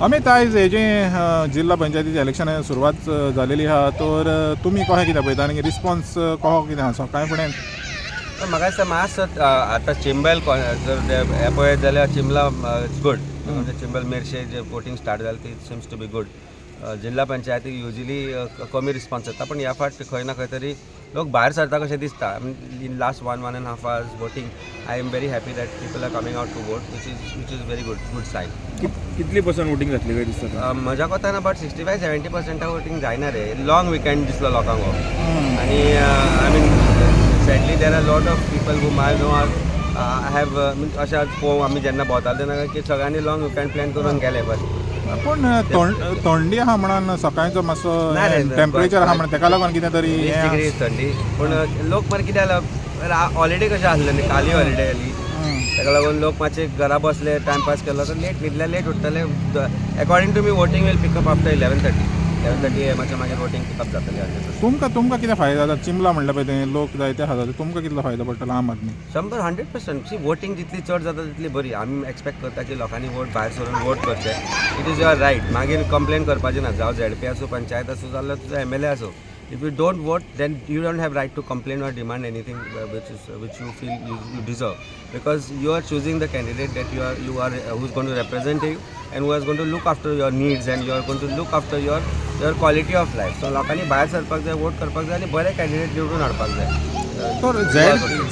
अमित, आयज हेजे जिल्हा पंचायतीचे इलेक्शन सुरवात जालेली आहा, तर तुमी कशें कितें पळयता आनी रिस्पॉन्स कसो कितें आहा सकाळी फुडें? म्हाका दिसता मातसो आतां चिंबल जर हे पळयत जाल्यार चिंबला इट्स गूड. म्हणजे चिंबल मेर्शे जे वोटींग स्टार्ट जालें ती सिम्स टू बी गूड. जिल्हा पंचायतीक युजली कमी रिस्पॉन्स येता, पण ह्या फावट खंय ना खंय तरी लोक भायर सरता कशें दिसता. In last 1.5 hours voting I am very happy that people are coming out to vote, which is very good sign. कितली पर्संट वोटींग जातली काय दिसता? म्हज्या कोतान अबाउट 65-70% वोटींग जायना रे. लॉंग विकेंड दिसलो लोकांक हो. आनी I mean sadly there are lot of people hmm I know I have अशें आमी जेन्ना भोंवताले तेन्ना की सगळ्यांनी लॉंग विकेंड प्लॅन करून गेले. पूण थंडी आहा म्हणून सकाळचो मातसो टेम्परेचर आहा म्हणून तेका लागून कितें तरी 20 डिग्री थंडी. पूण लोक मरे कितें जालें, हॉलिडे कशें आसलें न्ही, काली हॉलिडे जाली, ताका लागून लोक मातशे घरा बसले, टायमपास केलो, तर लेट न्हिदले, लेट उठतले. According to me voting will pick up after 11:30 AM मागीर वोटींग पिकअप जातलें. तुमकां कितें फायदो जाता? चिंबला म्हणल्या पळय थंय लोक जायते आहा, तुमकां कितलो फायदो पडटलो आम आदमी? 100% सी वोटींग जितली चड जाता तितली बरी. आमी एक्सपेक्ट करता की लोकांनी वोट भायर सरून वोट करचे. It is your right. मागीर कंप्लेन करपाचें ना, जावं ZP आसूं, पंचायत आसूं, जाल्यार तुजो MLA आसूं. If you don't vote, then you don't have right to complain or demand anything which you feel you deserve, because you are choosing the candidate that you are who's going to represent you and who is going to look after your needs and you are going to look after your quality of life. So लोकांनी भायर सरपाक जाय, vote करपाक जाय आनी बरे candidate निवडून हाडपाक जाय. तर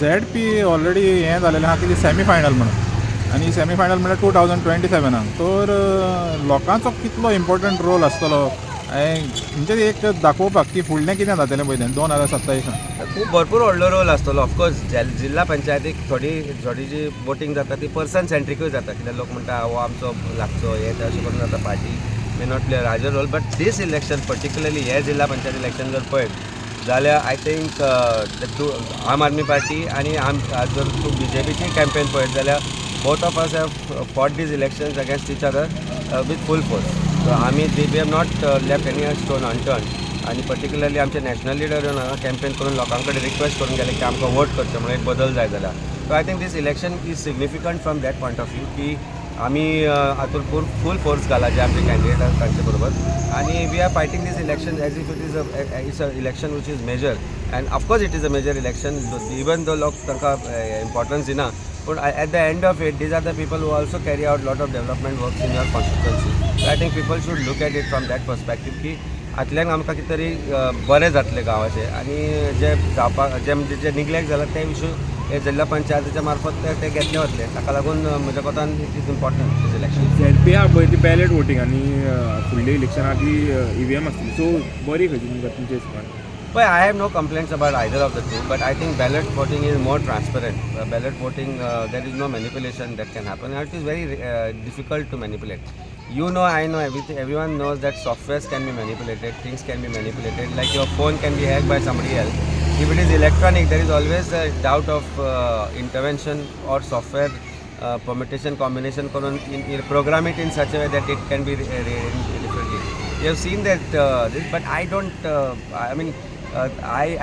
ZP ऑलरेडी हें जालेलें आहा कितें सेमीफायनल म्हणून, आनी सेमीफायनल म्हणल्यार 2027. तर लोकांचो कितलो इम्पॉर्टंट रोल आसतलो म्हणजे एक दाखोवपाक की फुडलें कितें जातलें पळय तें 2027? खूब भरपूर व्हडलो रोल आसतलो. ऑफकोर्स जिल्हा पंचायतीक थोडी जी वोटींग जाता ती पर्सन सेंट्रिकूय जाता, कित्याक लोक म्हणटा हो आमचो लागचो, हे अशें करून जाता. Party may not play a larger role, but this election particularly हे जिल्हा पंचायत इलेक्शन जर पळयत जाल्यार आय थिंक आम आदमी पार्टी आनी जर तूं BJPची कॅम्पेन पळयत जाल्यार both of us have fought these elections against each other with full force. So आमी we have not left any stone unturned. आणि पर्टिक्युलरली आमचे नॅशनल लिडर येवन हांगा कॅम्पेन करून लोकां कडेन रिक्वेस्ट करून गेले की आमकां वोट करचें म्हणून एक बदल जाय जाल्यार. So I think this election is significant from that point of view की आमी हातूंत फूल फोर्स घाला जे आमचे कॅन्डिडेट आसा तांचे बरोबर. आणि we are fighting this election as if it's a election which is major. And of course it is a major election, even though लोक तांकां इम्पॉर्टन्स दिना. But at the end of it, these are the people who also carry out lot of development works in your constituency. So I think people should look at it from that perspective की आतल्यान आमकां कितें तरी बरें जातलें गांवाचें. आनी जे जावपाक जे निग्लेक्ट जाला ते इशू हे जिल्हा पंचायतीच्या मार्फत ते घेतले वतले. ताका लागून म्हज्या कोतान it is important this election. ZP आहा पळय ती बॅलेट वोटींग आनी फुडल्या इलेक्शनाक ती EVM आसतली, सो बरी खंयची तुमकां तुमच्या हिसपान? But I have no complaints about either of the two, but I think ballot voting is more transparent. Ballot voting, there is no manipulation that can happen, and it is very difficult to manipulate. You know, I know, everyone knows that softwares can be manipulated, things can be manipulated, like your phone can be hacked by somebody else. If it is electronic, there is always a doubt of intervention or software permutation combination program it in such a way that it can be differently. You have seen that this, but I don't, I mean,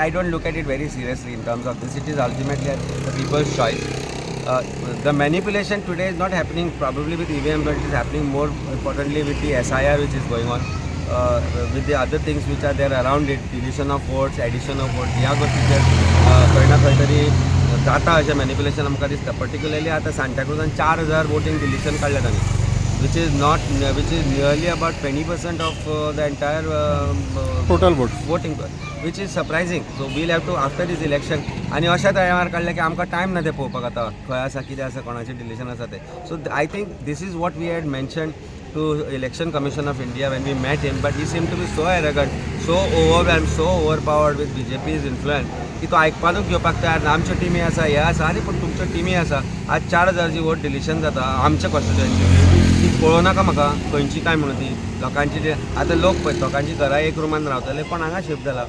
I don't look at it very seriously in terms of this. It is ultimately the people's choice. The manipulation today is not happening probably with EVM, but it is happening more importantly with the SIR which is going on, with the other things which are there around it, deletion of votes, addition of votes. ह्या गोष्टी जर खंय ना खंय तरी जाता अशें manipulation आमकां दिसता. पर्टिक्युलरली आतां सांताक्रुजान 4,000 वोटींग डिलिशन काडल्या तांणी, which is nearly about 20% of the entire total vote voting, which is surprising. So we'll have to after this election आणि अशा टायमार काडले की आमकां टायम ना ते पळोवपाक आतां खंय आसा कितें आसा कोणाचें डिलिशन आसा ते. So I think this is what we had mention to Election Commission of India when we met him, but he seemed to be so arrogant, so overwhelmed, so overpowered with BJP's influence की तो आयकपानूच घेवपाक तयार ना. आमच्यो टिमी आसा, हे आसा, आरे पूण तुमच्यो टिमी आसा. आज 4,000 वोट डिलिशन जाता आमच्या कॉन्स्टिट्युएन्सी, ती पळोवं नाका म्हाका खंयची काय म्हणून ती लोकांची जे आतां लोक पळय लोकांची घरा एक रुमान रावतले कोण हांगा शिफ्ट जाला.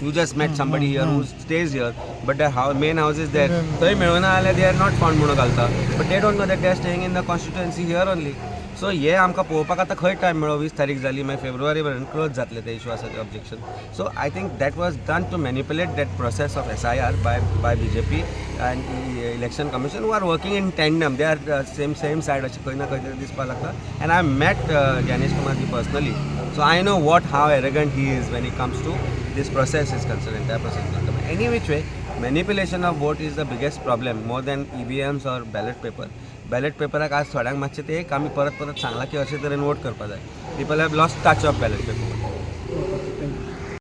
You just met somebody here who stays here, but the main house is there. थंय मेळूना जाल्यार they are not found म्हणून घालता, but they don't know that they are staying in the constituency here only. So हे आमकां पळोवपाक आतां खंय time मेळ्ळो 20 तारीख जाली मागीर फेब्रुवारी पर्यंत क्लोज जातले ते इश्यूआसाचे objection so I think that was done to manipulate that process of SIR by BJP and election commission who are working in tandem they are same side अशें खंय ना खंय तरी दिसपाक लागता and I met Gyanesh Kumar ji personally so I know what how arrogant he is when it comes to this process is concerned त्या process any which way manipulation of vote is the biggest problem more than EVMs or ballot paper आज थोड्यांक मातशें ते एक आमी परत सांगला की अशे तरेन वोट करपा जाय people have lost touch of ballot paper